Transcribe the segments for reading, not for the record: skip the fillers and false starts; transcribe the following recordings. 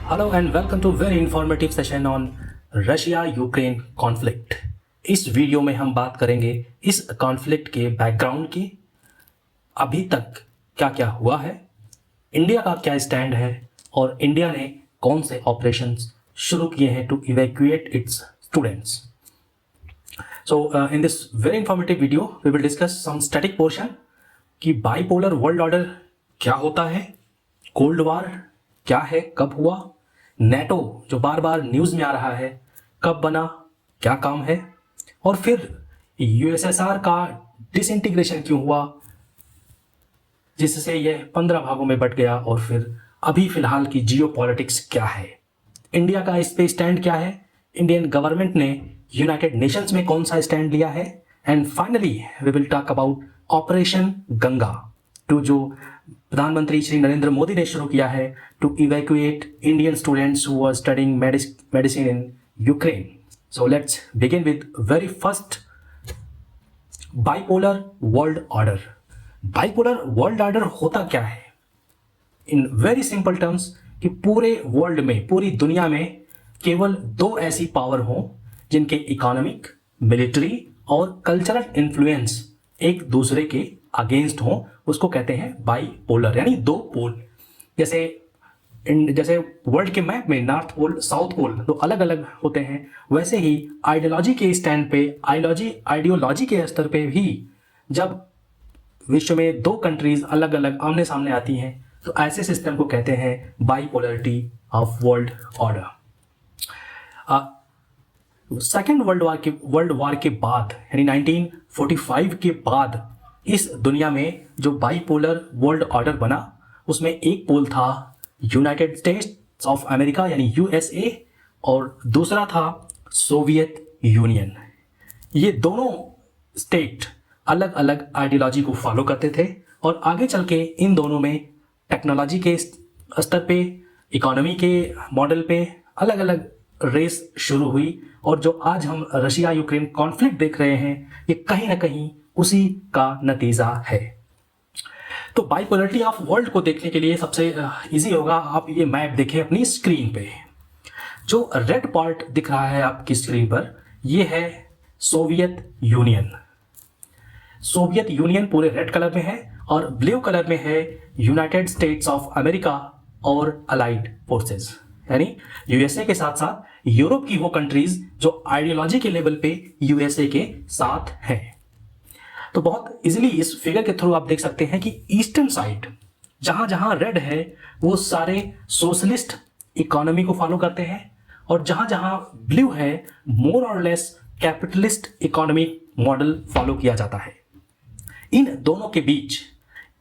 Hello and welcome to very informative session on Russia Ukraine conflict. इस video में हम बात करेंगे इस कॉन्फ्लिक्ट के बैकग्राउंड की, अभी तक क्या क्या हुआ है, इंडिया का क्या स्टैंड है और इंडिया ने कौन से ऑपरेशंस शुरू किए हैं to evacuate its students. So in this very informative video we will discuss some static portion कि बाइपोलर वर्ल्ड ऑर्डर क्या होता है, कोल्ड वार क्या है, कब हुआ, नेटो जो बार बार न्यूज़ में आ रहा है कब बना, क्या काम है, और फिर यूएसएसआर का डिसइंटीग्रेशन क्यों हुआ जिससे यह 15 भागों में बट गया, और फिर अभी फिलहाल की जियोपॉलिटिक्स क्या है, इंडिया का इस पे स्टैंड क्या है, इंडियन गवर्नमेंट ने यूनाइटेड नेशंस में कौन सा स्टैंड लिया है, and finally we will talk about operation Ganga to जो प्रधानमंत्री श्री नरेंद्र मोदी ने शुरू किया है to evacuate Indian students who are studying medicine in Ukraine. So let's begin with very first, bipolar world order. Bipolar world order होता क्या है? इन वेरी सिंपल टर्म्स कि पूरे वर्ल्ड में, पूरी दुनिया में केवल दो ऐसी पावर हों जिनके इकोनॉमिक, मिलिट्री और कल्चरल इन्फ्लुएंस एक दूसरे के अगेंस्ट हों, उसको कहते हैं बाइपोलर, यानी दो पोल। जैसे वर्ल्ड के मैप में नॉर्थ पोल, साउथ पोल दो अलग अलग होते हैं, वैसे ही आइडियोलॉजी के स्टैंड पे, आइडियोलॉजी के स्तर पे भी जब विश्व में दो कंट्रीज अलग अलग आमने सामने आती हैं तो ऐसे सिस्टम को कहते हैं bipolarity of world order. Second world war के बाद यानी 1945 के बाद इस दुनिया में जो बाइपोलर वर्ल्ड ऑर्डर बना उसमें एक पोल था यूनाइटेड स्टेट्स ऑफ अमेरिका यानी यूएसए और दूसरा था सोवियत यूनियन। ये दोनों स्टेट अलग अलग आइडियोलॉजी को फॉलो करते थे और आगे चल के इन दोनों में टेक्नोलॉजी के स्तर पे, इकोनॉमी के मॉडल पे अलग अलग रेस शुरू हुई, और जो आज हम रशिया यूक्रेन कॉन्फ्लिक्ट देख रहे हैं ये कहीं ना कहीं उसी का नतीजा है। तो बाइपोलरिटी ऑफ वर्ल्ड को देखने के लिए सबसे इजी होगा, आप ये मैप देखें अपनी स्क्रीन पे। जो रेड पार्ट दिख रहा है आपकी स्क्रीन पर ये है सोवियत यूनियन। सोवियत यूनियन पूरे रेड कलर में है और ब्लू कलर में है यूनाइटेड स्टेट्स ऑफ अमेरिका और अलाइड फोर्सेस, यानी यूएसए के साथ साथ यूरोप की वो कंट्रीज जो आइडियोलॉजी के लेवल पे यूएसए के साथ हैं। तो बहुत इजीली इस फिगर के थ्रू आप देख सकते हैं कि ईस्टर्न साइड जहां जहां रेड है वो सारे सोशलिस्ट इकोनॉमी को फॉलो करते हैं, और जहां जहां ब्लू है मोर और less capitalist economic model follow किया जाता है। इन दोनों के बीच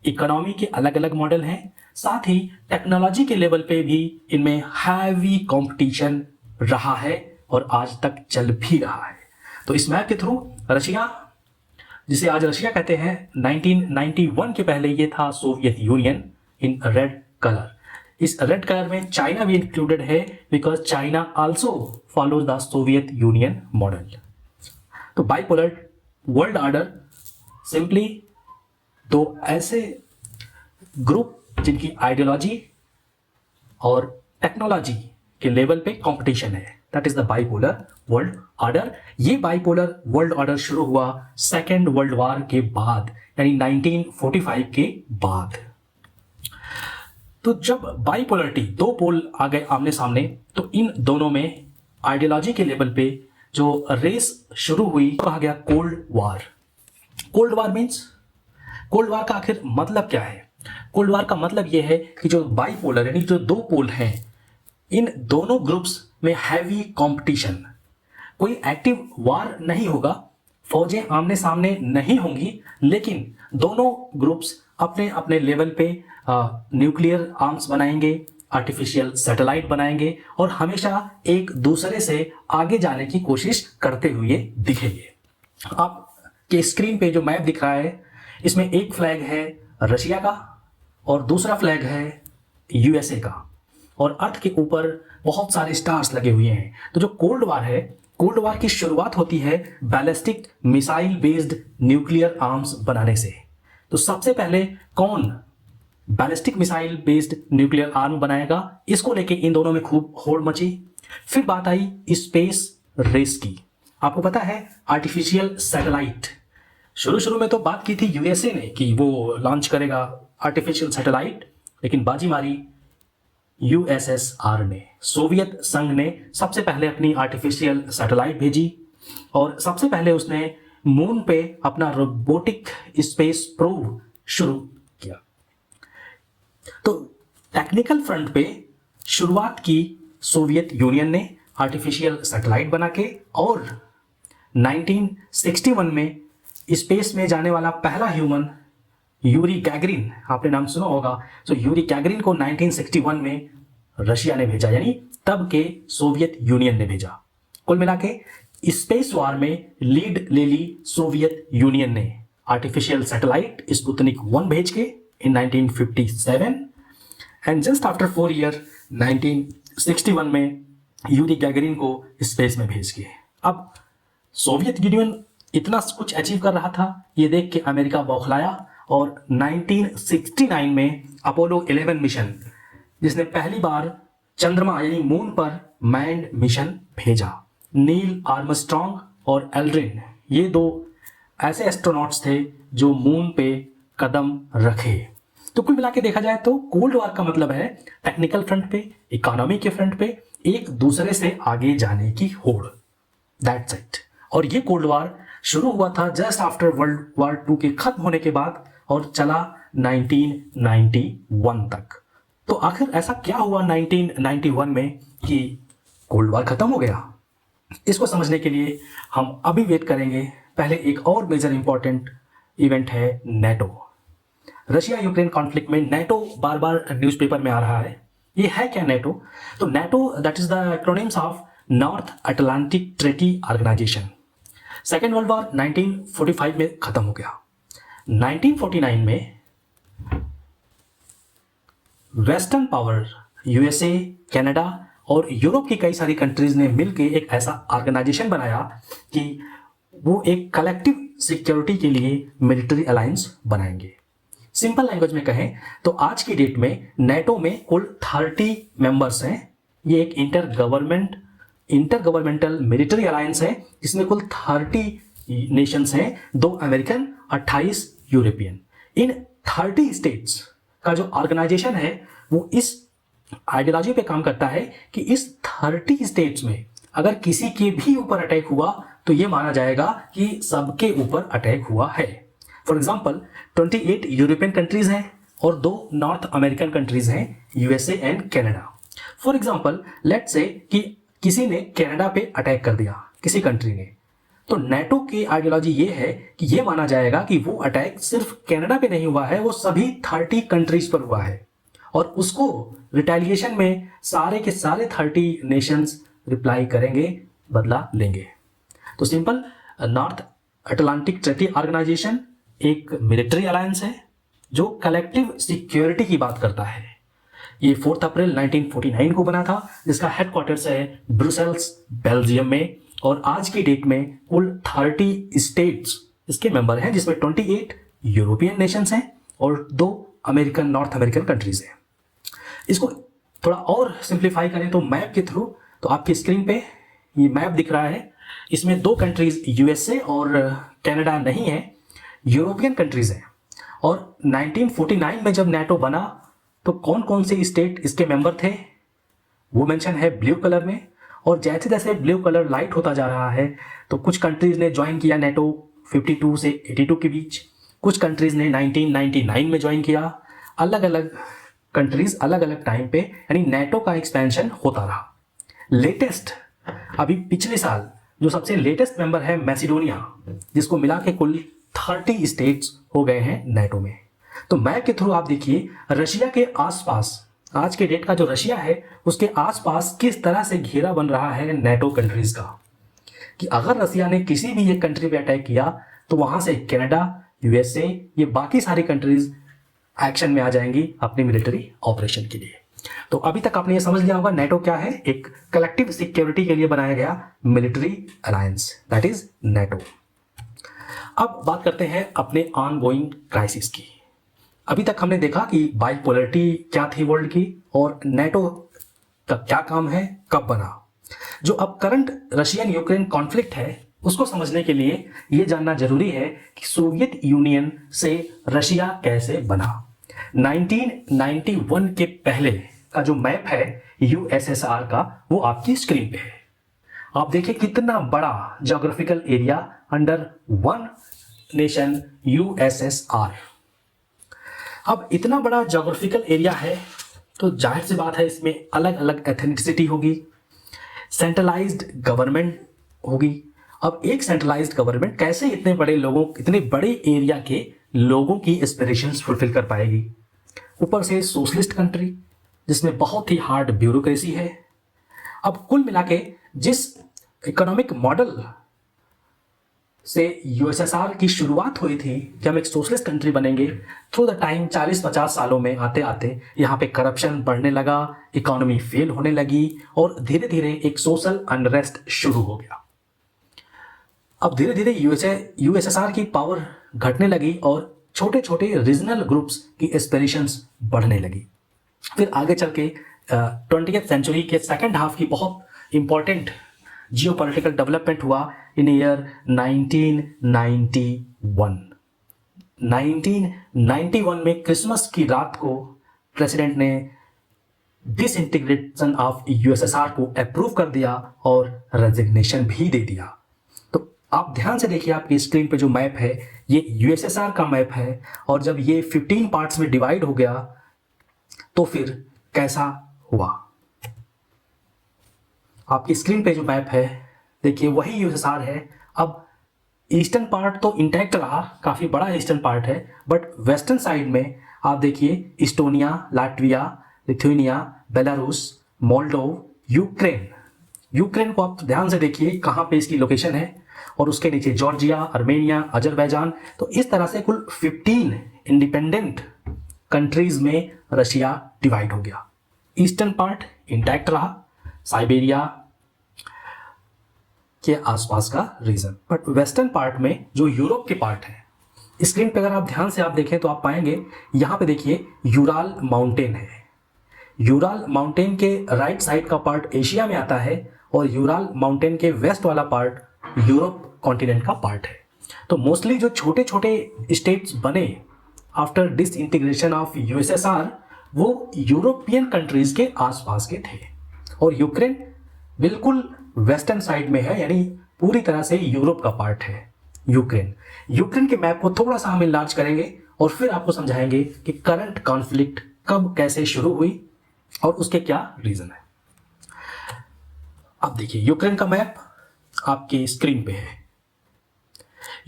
इकोनॉमी के अलग अलग मॉडल हैं, साथ ही टेक्नोलॉजी के लेवल पे भी इनमें हैवी कंपटीशन रहा है और आज तक चल भी रहा है। तो इस मैप के थ्रू रशिया, जिसे आज रशिया कहते हैं, 1991 के पहले ये था Soviet union in red colour. इस रेड कलर में चाइना भी इंक्लूडेड है because China also follows the Soviet union model. तो बाइपोलर वर्ल्ड ऑर्डर सिंपली दो ऐसे ग्रुप जिनकी आइडियोलॉजी और टेक्नोलॉजी के लेवल पे कंपटीशन है, that is the bipolar world order. ये बाइपोलर वर्ल्ड ऑर्डर शुरू हुआ सेकेंड वर्ल्ड वार के बाद यानी 1945 के बाद। तो जब बाइपोलरिटी, दो पोल आ गए आमने सामने, तो इन दोनों में आइडियोलॉजी के लेवल पे जो रेस शुरू हुई कहा गया cold war. Cold war means, cold war का आखिर मतलब क्या है? कोल्ड वार का मतलब यह है कि जो बाइपोलर यानी जो दो पोल हैं इन दोनों ग्रुप्स में हैवी कंपटीशन, कोई एक्टिव वार नहीं होगा, फौजें आमने सामने नहीं होंगी, लेकिन दोनों ग्रुप्स अपने अपने लेवल पे न्यूक्लियर आर्म्स बनाएंगे, आर्टिफिशियल सैटेलाइट बनाएंगे और हमेशा एक दूसरे से आगे जाने की कोशिश करते हुए दिखेंगे। आपके स्क्रीन पे जो मैप दिख रहा है इसमें एक फ्लैग है रशिया का और दूसरा फ्लैग है यूएसए का, और अर्थ के ऊपर बहुत सारे स्टार्स लगे हुए हैं। तो जो कोल्ड वार है, कोल्ड वार की शुरुआत होती है ballistic missile based nuclear arms बनाने से। तो सबसे पहले कौन ballistic missile based nuclear arm बनाएगा। इसको लेके इन दोनों में खूब होड़ मची। फिर बात आई स्पेस रेस की। आपको पता है आर्टिफिशियल सैटेलाइट, शुरू शुरू में तो बात की थी यूएसए ने कि वो लॉन्च करेगा आर्टिफिशियल सैटेलाइट, लेकिन बाजी मारी यूएसएसआर ने, सोवियत संघ ने सबसे पहले अपनी आर्टिफिशियल सैटेलाइट भेजी और सबसे पहले उसने मून पे अपना रोबोटिक स्पेस प्रोब शुरू किया। तो टेक्निकल फ्रंट पे शुरुआत की सोवियत यूनियन ने आर्टिफिशियल सैटेलाइट बना के, और 1961 में स्पेस में जाने वाला पहला ह्यूमन यूरी गैगरिन, आपने नाम सुना होगा। तो यूरी गैगरिन को 1961 में रशिया ने भेजा, यानी तब के सोवियत यूनियन ने भेजा। कुल मिला के स्पेस वार में लीड ले ली सोवियत यूनियन ने आर्टिफिशियल सैटेलाइट स्पुतनिक 1 भेज के इन 1957, एंड जस्ट आफ्टर 4 ईयर 1961 में यूरी गैगरिन को स्पेस में भेज के। अब सोवियत यूनियन इतना कुछ अचीव कर रहा था, ये देख के अमेरिका बौखलाया और 1969 में अपोलो 11 मिशन, जिसने पहली बार चंद्रमा यानी मून पर मैन्ड मिशन भेजा, नील आर्मस्ट्रॉन्ग और एल्ड्रिन, ये 2 ऐसे एस्ट्रोनॉट्स थे जो मून पे कदम रखे। तो कुल मिला के देखा जाए तो कोल्ड वॉर का मतलब है टेक्निकल फ्रंट पे, इकोनॉमी के फ्रंट पे एक दूसरे से आगे जाने की होड़, दैट्स इट। और ये कोल्ड वॉर शुरू हुआ था जस्ट आफ्टर वर्ल्ड वॉर 2 के खत्म होने के बाद और चला 1991 तक। तो आखिर ऐसा क्या हुआ 1991 में कि कोल्ड वॉर खत्म हो गया? इसको समझने के लिए हम अभी वेट करेंगे। पहले एक और मेजर इंपॉर्टेंट इवेंट है नेटो। रशिया यूक्रेन कॉन्फ्लिक्ट में नेटो बार बार न्यूज़पेपर में आ रहा है। ये है क्या नेटो? तो NATO that is the acronyms of North Atlantic Treaty Organization. Second world war 1945 में खत्म हो गया। 1949 में वेस्टर्न पावर यूएसए, कनाडा और यूरोप की कई सारी कंट्रीज ने मिलकर एक ऐसा ऑर्गेनाइजेशन बनाया कि वो एक कलेक्टिव सिक्योरिटी के लिए मिलिट्री अलायंस बनाएंगे। सिंपल लैंग्वेज में कहें तो आज की डेट में नेटो में कुल 30 मेंबर्स हैं। ये एक इंटरगवर्नमेंटल मिलिट्री अलायंस है जिसमें कुल 30 नेशंस हैं, 2 अमेरिकन, 28 यूरोपियन। इन 30 स्टेट्स का जो ऑर्गेनाइजेशन है वो इस आइडियोलॉजी पे काम करता है कि इस 30 स्टेट्स में अगर किसी के भी ऊपर अटैक हुआ तो ये माना जाएगा कि सबके ऊपर अटैक हुआ है। फॉर एग्जाम्पल 28 यूरोपियन कंट्रीज हैं और 2 नॉर्थ अमेरिकन कंट्रीज हैं, USA and Canada. For example let's say कि किसी ने कनाडा पे अटैक कर दिया, किसी कंट्री ने, तो नेटो की आइडियोलॉजी ये है कि ये माना जाएगा कि वो अटैक सिर्फ कनाडा पे नहीं हुआ है, वो सभी 30 कंट्रीज पर हुआ है और उसको रिटेलिएशन में सारे के सारे 30 नेशंस रिप्लाई करेंगे, बदला लेंगे। तो simple, North Atlantic Treaty Organization एक मिलिट्री अलायंस है जो कलेक्टिव सिक्योरिटी की बात करता है। ये 4 अप्रैल 1949 को बना था, जिसका हेडक्वार्टर्स है ब्रुसेल्स, बेल्जियम में, और आज की डेट में कुल 30 स्टेट्स इसके मेंबर हैं, जिसमें 28 यूरोपियन नेशंस हैं और 2 अमेरिकन, नॉर्थ अमेरिकन कंट्रीज हैं। इसको थोड़ा और सिंप्लीफाई करें तो मैप के थ्रू, तो आपकी स्क्रीन पे ये मैप दिख रहा है, इसमें 2 कंट्रीज यूएसए और कनाडा नहीं है, यूरोपियन कंट्रीज हैं। और 1949 में जब नेटो बना तो कौन कौन से स्टेट इसके मेंबर थे वो मेंशन है ब्लू कलर में, और जैसे जैसे ब्लू कलर लाइट होता जा रहा है तो कुछ कंट्रीज ने ज्वाइन किया नेटो 52 से 82 के बीच, कुछ कंट्रीज ने 1999 में ज्वाइन किया, अलग अलग कंट्रीज अलग अलग टाइम पे, यानी नेटो का एक्सपेंशन होता रहा। लेटेस्ट अभी पिछले साल जो सबसे लेटेस्ट मेंबर है मैसिडोनिया, जिसको मिला के कुल 30 स्टेट्स हो गए हैं नेटो में। तो मैप के थ्रू आप देखिए रशिया के आसपास, आज के डेट का जो रशिया है उसके आसपास किस तरह से घेरा बन रहा है नेटो कंट्रीज का, कि अगर रशिया ने किसी भी एक कंट्री पे अटैक किया तो वहां से कनाडा, यूएसए, ये बाकी सारी कंट्रीज एक्शन में आ जाएंगी अपनी मिलिट्री ऑपरेशन के लिए। तो अभी तक आपने ये समझ लिया होगा नेटो क्या है, एक कलेक्टिव सिक्योरिटी के लिए बनाया गया military alliance, that is NATO. अब बात करते हैं अपने ऑन गोइंग क्राइसिस की। अभी तक हमने देखा कि बाइपोलरिटी क्या थी वर्ल्ड की और नेटो का क्या काम है, कब बना। जो अब करंट रशियन यूक्रेन कॉन्फ्लिक्ट है उसको समझने के लिए ये जानना जरूरी है कि सोवियत यूनियन से रशिया कैसे बना। 1991 के पहले का जो मैप है यूएसएसआर का वो आपकी स्क्रीन पे है। आप देखिए कितना बड़ा geographical area under one nation USSR. अब इतना बड़ा ज्योग्राफिकल एरिया है तो जाहिर सी बात है इसमें अलग अलग एथनिसिटी होगी, सेंट्रलाइज्ड गवर्नमेंट होगी। अब एक सेंट्रलाइज्ड गवर्नमेंट कैसे इतने बड़े एरिया के लोगों की एस्पिरेशंस फुलफिल कर पाएगी। ऊपर से सोशलिस्ट कंट्री जिसमें बहुत ही हार्ड ब्यूरोक्रेसी है। अब कुल मिला के जिस इकोनॉमिक मॉडल से यूएसएसआर की शुरुआत हुई थी कि हम एक सोशलिस्ट कंट्री बनेंगे, थ्रू द टाइम 40-50 सालों में आते आते यहाँ पे करप्शन बढ़ने लगा, इकोनॉमी फेल होने लगी और धीरे धीरे एक सोशल अनरेस्ट शुरू हो गया। अब धीरे धीरे यूएसएसआर की पावर घटने लगी और छोटे छोटे रीजनल ग्रुप्स की एस्पिरेशंस बढ़ने लगी। फिर आगे चल के 20th सेंचुरी के सेकेंड हाफ की बहुत इंपॉर्टेंट जियोपॉलिटिकल डेवलपमेंट हुआ इन ईयर 1991। 1991 में क्रिसमस की रात को प्रेसिडेंट ने डिसइंटीग्रेशन ऑफ यूएसएसआर को अप्रूव कर दिया और रेजिग्नेशन भी दे दिया। तो आप ध्यान से देखिए, आपकी स्क्रीन पे जो मैप है ये यूएसएसआर का मैप है और जब ये 15 पार्ट्स में डिवाइड हो गया तो फिर कैसा हुआ। आपकी स्क्रीन पे जो मैप है देखिए वही यूएसएसआर है। अब ईस्टर्न पार्ट तो इंटैक्ट रहा, काफ़ी बड़ा ईस्टर्न पार्ट है, बट वेस्टर्न साइड में आप देखिए Estonia, Latvia, Lithuania, Belarus, Moldova, Ukraine को आप ध्यान से देखिए कहाँ पे इसकी लोकेशन है और उसके नीचे जॉर्जिया, अर्मेनिया, अजरबैजान। तो इस तरह से कुल 15 इंडिपेंडेंट कंट्रीज में रशिया डिवाइड हो गया। ईस्टर्न पार्ट इंटैक्ट रहा, साइबेरिया के आसपास का रीजन, बट वेस्टर्न पार्ट में जो यूरोप के पार्ट है, स्क्रीन पे अगर आप ध्यान से आप देखें तो आप पाएंगे यहाँ पे देखिए यूराल माउंटेन है। यूराल माउंटेन के राइट साइड का पार्ट एशिया में आता है और यूराल माउंटेन के वेस्ट वाला पार्ट यूरोप कॉन्टिनेंट का पार्ट है। तो मोस्टली जो छोटे छोटे स्टेट्स बने आफ्टर डिसइंटीग्रेशन ऑफ यूएसएसआर वो यूरोपियन कंट्रीज के आसपास के थे और यूक्रेन बिल्कुल वेस्टर्न साइड में है, यानी पूरी तरह से यूरोप का पार्ट है यूक्रेन के मैप को थोड़ा सा हम इनलार्ज करेंगे और फिर आपको समझाएंगे कि करंट कॉन्फ्लिक्ट कब कैसे शुरू हुई और उसके क्या रीजन है। अब देखिए यूक्रेन का मैप आपकी स्क्रीन पे है।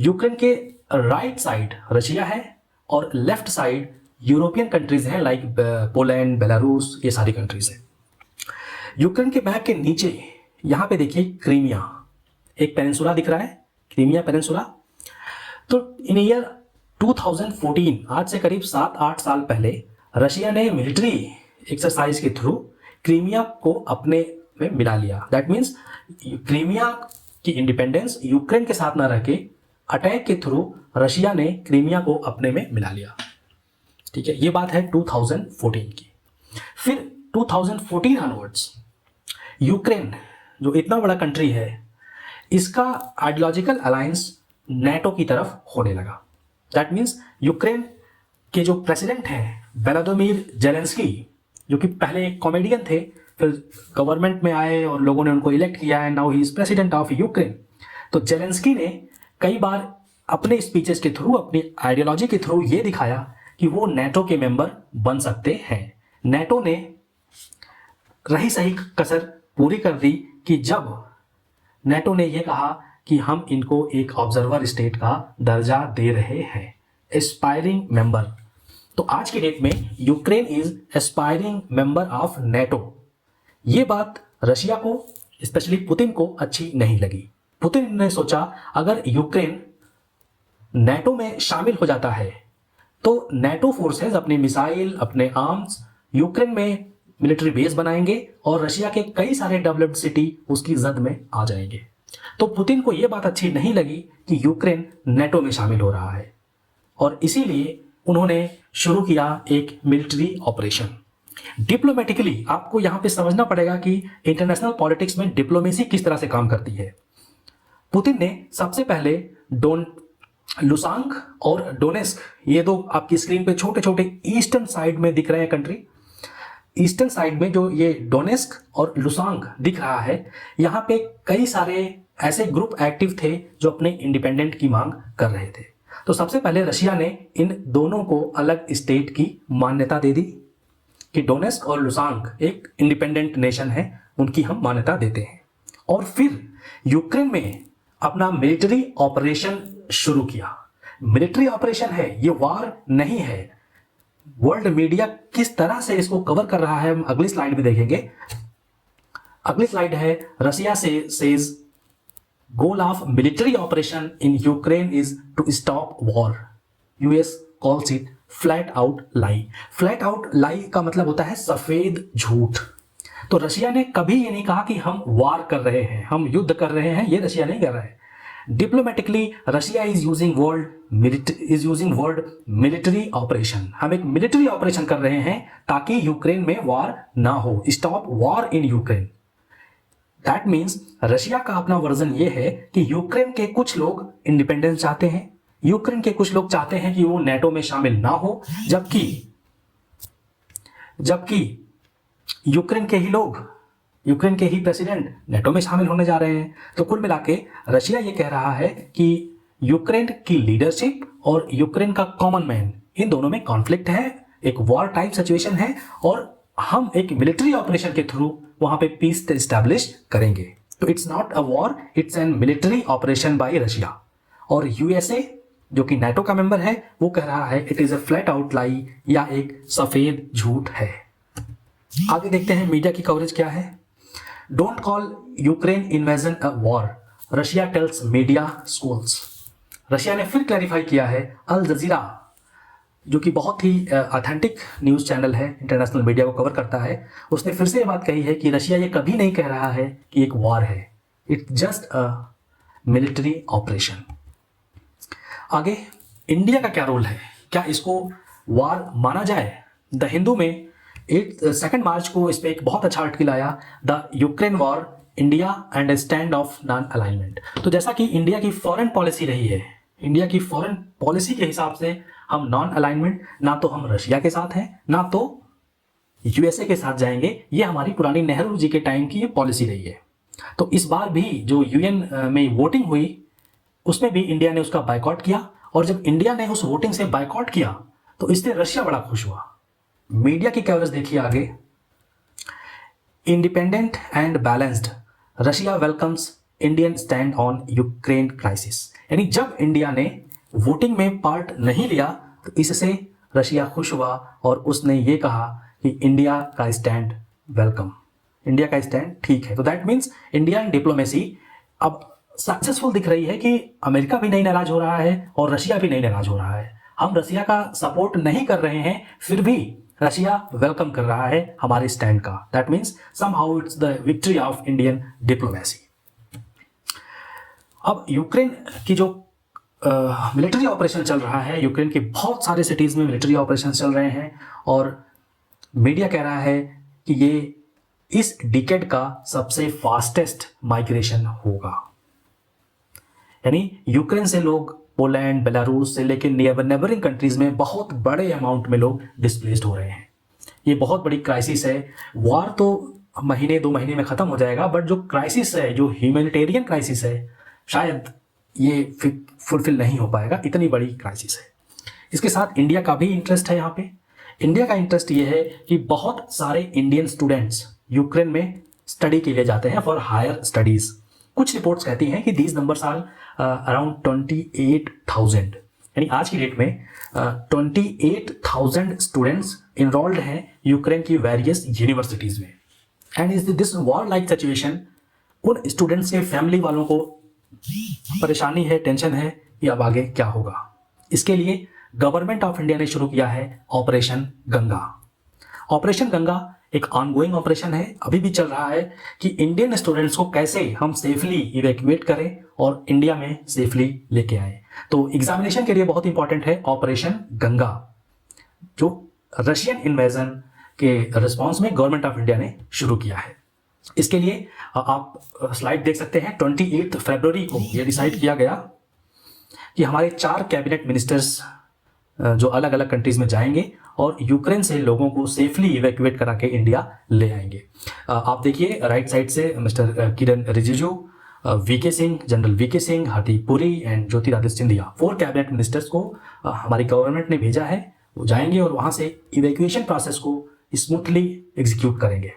यूक्रेन के राइट साइड रशिया है और लेफ्ट साइड यूरोपियन कंट्रीज हैं लाइक पोलैंड, बेलारूस, ये सारी कंट्रीज हैं। यूक्रेन के मैप के नीचे यहाँ पे देखिए क्रीमिया, एक पेनिनसुला दिख रहा है, क्रीमिया पेनिनसुला। तो इन ईयर 2014, आज से करीब 7-8 साल पहले रशिया ने मिलिट्री एक्सरसाइज के थ्रू क्रीमिया को अपने में मिला लिया। दैट मीन्स क्रीमिया की इंडिपेंडेंस यूक्रेन के साथ ना रह के अटैक के थ्रू रशिया ने क्रीमिया को अपने में मिला लिया। ठीक है, ये बात है 2014 की। फिर 2014 ऑनवर्ड्स यूक्रेन जो इतना बड़ा कंट्री है इसका आइडियोलॉजिकल अलायंस नेटो की तरफ होने लगा। दैट मीन्स यूक्रेन के जो प्रेसिडेंट हैं व्लादिमीर जेलेंस्की, जो कि पहले कॉमेडियन थे, फिर गवर्नमेंट में आए और लोगों ने उनको इलेक्ट किया है, now he is president of Ukraine. तो जेलेंस्की ने कई बार अपने स्पीचेस के थ्रू, अपनी आइडियोलॉजी के थ्रू ये दिखाया कि वो नेटो के मेंबर बन सकते हैं। नेटो ने रही सही कसर पूरी कर दी कि जब नेटो ने यह कहा कि हम इनको एक ऑब्जर्वर स्टेट का दर्जा दे रहे हैं, एस्पायरिंग मेंबर। तो आज की डेट में Ukraine is aspiring member of NATO. ये बात रशिया को, स्पेशली पुतिन को अच्छी नहीं लगी। पुतिन ने सोचा अगर यूक्रेन नेटो में शामिल हो जाता है तो नेटो फोर्सेस अपने मिसाइल, अपने आर्म्स यूक्रेन में मिलिट्री बेस बनाएंगे और रशिया के कई सारे डेवलप्ड सिटी उसकी जद में आ जाएंगे। तो पुतिन को यह बात अच्छी नहीं लगी कि यूक्रेन नेटो में शामिल हो रहा है और इसीलिए उन्होंने शुरू किया एक मिलिट्री ऑपरेशन। डिप्लोमेटिकली आपको यहां पे समझना पड़ेगा कि इंटरनेशनल पॉलिटिक्स में डिप्लोमेसी किस तरह से काम करती है। पुतिन ने सबसे पहले लुसांग और डोनेस्क, ये दो आपकी स्क्रीन पे छोटे छोटे ईस्टर्न साइड में दिख रहे हैं कंट्री, ईस्टर्न साइड में जो ये डोनेस्क और लुसांग दिख रहा है, यहाँ पे कई सारे ऐसे ग्रुप एक्टिव थे जो अपने इंडिपेंडेंट की मांग कर रहे थे। तो सबसे पहले रशिया ने इन दोनों को अलग स्टेट की मान्यता दे दी कि डोनेस्क और लुसांग एक इंडिपेंडेंट नेशन है, उनकी हम मान्यता देते हैं। और फिर यूक्रेन में अपना मिलिट्री ऑपरेशन शुरू किया। मिलिट्री ऑपरेशन है, ये वार नहीं है। वर्ल्ड मीडिया किस तरह से इसको कवर कर रहा है हम अगली स्लाइड में देखेंगे। अगली स्लाइड है, रशिया से says goal of military operation in Ukraine is to stop war. US calls it flat out lie. Flat out lie का मतलब होता है सफेद झूठ। तो रशिया ने कभी ये नहीं कहा कि हम वार कर रहे हैं, हम युद्ध कर रहे हैं, ये रशिया नहीं कर रहा है। Diplomatically Russia is using word military operation. हम एक मिलिट्री ऑपरेशन कर रहे हैं ताकि यूक्रेन में वार ना हो, stop war in Ukraine. That means Russia का अपना वर्जन ये है कि यूक्रेन के कुछ लोग इंडिपेंडेंस चाहते हैं, यूक्रेन के कुछ लोग चाहते हैं कि वो नेटो में शामिल ना हो, जबकि यूक्रेन के ही प्रेसिडेंट नेटो में शामिल होने जा रहे हैं। तो कुल मिला के रशिया ये कह रहा है कि यूक्रेन की लीडरशिप और यूक्रेन का कॉमन मैन, इन दोनों में कॉन्फ्लिक्ट है, एक वॉर टाइप सिचुएशन है, और हम एक मिलिट्री ऑपरेशन के थ्रू वहां पे पीस एस्टैब्लिश करेंगे। तो it's not a war, it's an military operation bye Russia. और यूएसए जो कि नेटो का मेंबर है, वो कह रहा है it is a flat out lie, या एक सफेद झूठ है। आगे देखते हैं मीडिया की कवरेज क्या है। Don't call Ukraine invasion a war, Russia tells media schools. Russia ने फिर क्लैरिफाई किया है। अल जजीरा जो कि बहुत ही ऑथेंटिक न्यूज़ चैनल है, इंटरनेशनल मीडिया को कवर करता है, उसने फिर से ये बात कही है कि रशिया ये कभी नहीं कह रहा है कि एक वॉर है, it's just a military operation. आगे इंडिया का क्या रोल है, क्या इसको वॉर माना जाए? द हिंदू में 2 मार्च को इस पर एक बहुत अच्छा आर्टिकल आया, the Ukraine war India and stand of non alignment. तो जैसा कि इंडिया की फॉरेन पॉलिसी रही है, इंडिया की फॉरेन पॉलिसी के हिसाब से हम नॉन अलाइनमेंट, ना तो हम रशिया के साथ हैं ना तो यूएसए के साथ जाएंगे, ये हमारी पुरानी नेहरू जी के टाइम की ये पॉलिसी रही है। तो इस बार भी जो यूएन में वोटिंग हुई उसमें भी इंडिया ने उसका बायकॉट किया, और जब इंडिया ने उस वोटिंग से बायकॉट किया तो इससे रशिया बड़ा खुश हुआ। मीडिया की कवरेज देखिए आगे। Independent and balanced, Russia welcomes Indian stand on Ukraine crisis. यानी जब इंडिया ने वोटिंग में पार्ट नहीं लिया तो इससे रशिया खुश हुआ और उसने ये कहा कि इंडिया का स्टैंड वेलकम, इंडिया का स्टैंड ठीक है। तो that means India in diplomacy अब सक्सेसफुल दिख रही है कि अमेरिका भी नहीं नाराज हो रहा है और रशिया भी नहीं नाराज हो रहा है। हम रशिया का सपोर्ट नहीं कर रहे हैं, फिर भी रशिया वेलकम कर रहा है हमारे स्टैंड का। That means somehow it's the victory of Indian diplomacy. अब यूक्रेन की जो मिलिट्री ऑपरेशन चल रहा है, यूक्रेन के बहुत सारे सिटीज़ में मिलिट्री ऑपरेशन चल रहे हैं, और मीडिया कह रहा है कि ये इस डिकेड का सबसे फास्टेस्ट माइग्रेशन होगा। यानी यूक्रेन से लोग पोलैंड, बेलारूस से लेकर नेबरिंग कंट्रीज में बहुत बड़े अमाउंट में लोग डिस्प्लेस्ड हो रहे हैं। ये बहुत बड़ी क्राइसिस है। वॉर तो महीने 2 महीने में ख़त्म हो जाएगा, बट जो क्राइसिस है, जो ह्यूमैनिटेरियन क्राइसिस है, शायद ये फुलफिल नहीं हो पाएगा, इतनी बड़ी क्राइसिस है। इसके साथ इंडिया का भी इंटरेस्ट है। यहाँ पे इंडिया का इंटरेस्ट ये है कि बहुत सारे इंडियन स्टूडेंट्स यूक्रेन में स्टडी के लिए जाते हैं फॉर हायर स्टडीज़। कुछ रिपोर्ट्स कहती हैं कि दीज नंबर्स आर अराउंड 28,000, यानी आज की डेट में 28,000 स्टूडेंट्स इनरोल्ड हैं यूक्रेन की वेरियस यूनिवर्सिटीज़ में। And is this war like situation, उन स्टूडेंट्स के फैमिली वालों को परेशानी है, टेंशन है कि अब आगे क्या होगा। इसके लिए गवर्नमेंट ऑफ इंडिया ने शुरू किया है ऑपरेशन गंगा। ऑपरेशन गंगा एक ऑनगोइंग ऑपरेशन है, अभी भी चल रहा है, कि इंडियन स्टूडेंट्स को कैसे हम सेफली इवैक्यूएट करें और इंडिया में सेफली लेके आए। तो एग्जामिनेशन के लिए बहुत इंपॉर्टेंट है ऑपरेशन गंगा। जो रशियन इन्वेजन के रिस्पॉन्स में गवर्नमेंट ऑफ इंडिया ने शुरू किया है। इसके लिए आप स्लाइड देख सकते हैं। 28 फरवरी को यह डिसाइड किया गया कि हमारे 4 कैबिनेट मिनिस्टर्स जो अलग अलग कंट्रीज में जाएंगे और यूक्रेन से लोगों को सेफली इवैक्यूएट करा के इंडिया ले आएंगे। आप देखिए राइट साइड से mister Kiran Rijiju, VK Singh, general VK Singh, Hardeep Puri and Jyotiraditya Scindia, 4 cabinet ministers को हमारी गवर्नमेंट ने भेजा है। वो जाएंगे और वहाँ से इवैक्यूएशन प्रोसेस को स्मूथली एग्जीक्यूट करेंगे।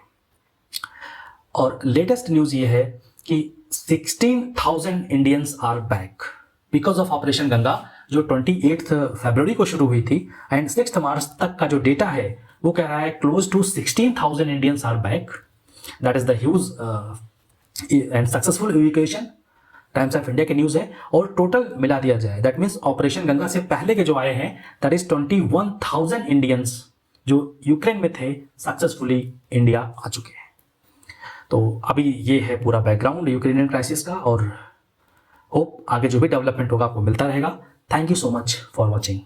और लेटेस्ट न्यूज़ ये है कि 16,000 Indians are back because of operation Ganga, जो 28 फरवरी को शुरू हुई थी एंड 6 मार्च तक का जो डेटा है वो कह रहा है close to 16,000 Indians are back. That is the huge and successful evacuation. Times of India के न्यूज़ है। और टोटल मिला दिया जाए दैट मीन्स ऑपरेशन गंगा से पहले के जो आए हैं दैट इज 21,000 इंडियंस जो यूक्रेन में थे सक्सेसफुली इंडिया आ चुके हैं। तो अभी ये है पूरा बैकग्राउंड यूक्रेनियन क्राइसिस का, और होप आगे जो भी डेवलपमेंट होगा आपको मिलता रहेगा। Thank you so much for watching.